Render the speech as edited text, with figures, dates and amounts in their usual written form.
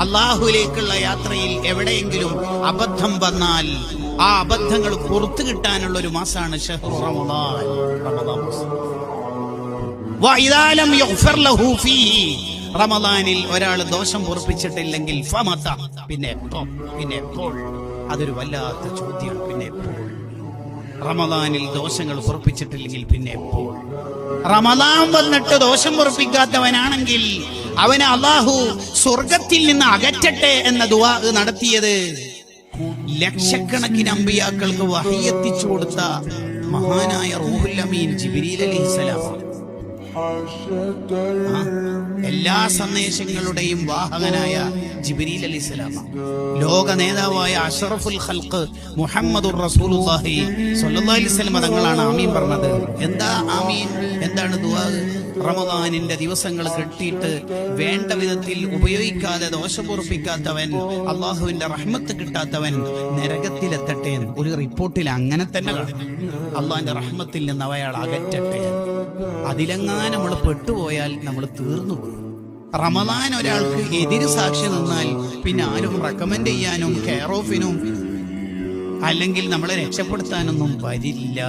അള്ളാഹുലേക്കുള്ള യാത്രയിൽ എവിടെയെങ്കിലും അബദ്ധം വന്നാൽ ആ അബദ്ധങ്ങൾ പുറത്തു കിട്ടാനുള്ള ഒരു മാസമാണ് ശഹ്റു റമദാൻ. വഇദാ ലം യുഗ്ഫർ ലഹു ഫീഹി, റമദാനിൽ ഒരാൾ ദോഷം പൊറുപ്പിച്ചിട്ടില്ലെങ്കിൽ ഫമത, പിന്നെ എപ്പോൾ അതൊരു വല്ലാത്ത ചോദ്യമാണ്. പിന്നെ എപ്പോൾ റമദാനിൽ ദോഷങ്ങൾ പൊറുപ്പിച്ചിട്ടില്ലെങ്കിൽ പിന്നെ എപ്പോൾ? റമദാൻ വന്നിട്ട് ദോഷം പൊറുപ്പിക്കാത്തവനാണെങ്കിൽ അവനെ അള്ളാഹു സ്വർഗത്തിൽ നിന്ന് അകറ്റട്ടെ എന്ന ദുആ നടത്തിയത് ലക്ഷക്കണക്കിന് അമ്പിയാക്കൾക്ക് വഹി എത്തിച്ചു കൊടുത്ത മഹാനായ റൂഹുൽ അമീൻ ജിബ്രീൽ അലൈഹിസ്സലാം. എല്ലാ സന്ദേശങ്ങളുടെയും വാഹകനായ ജിബ്രീൽ അലൈഹിസ്സലാം, ലോക നേതാവായ അഷ്റഫുൽ ഖൽഖ് മുഹമ്മദുർ റസൂലുള്ളാഹി സ്വല്ലല്ലാഹു അലൈഹി വസല്ലം തങ്ങളാണ് ആമീൻ പറഞ്ഞത്. എന്താ ആമീൻ? എന്താണ് ദുആ? റമദാനിന്റെ ദിവസങ്ങൾ കിട്ടിയിട്ട് വേണ്ട വിധത്തിൽ ഉപയോഗിക്കാതെ ദോഷം പൊറുപ്പിക്കാത്തവൻ, അള്ളാഹുവിന്റെ റഹ്മത്ത് കിട്ടാത്തവൻ നരകത്തിലെത്തട്ടെ. ഒരു റിപ്പോർട്ടിൽ അങ്ങനെ തന്നെ കാണും, അള്ളാഹിന്റെ റഹ്മത്തിൽ നിന്ന് അയാൾ അകറ്റട്ടെ. അതിലെങ്ങാനും നമ്മൾ പെട്ടുപോയാൽ നമ്മൾ തീർന്നു പോകും. റമദാൻ ഒരാൾക്ക് എതിര് സാക്ഷി നിന്നാൽ പിന്നെ ആരും റെക്കമെൻഡ് ചെയ്യാനും കെയർ ഓഫിനും അല്ലെങ്കിൽ നമ്മളെ രക്ഷപ്പെടുത്താനൊന്നും വരില്ല.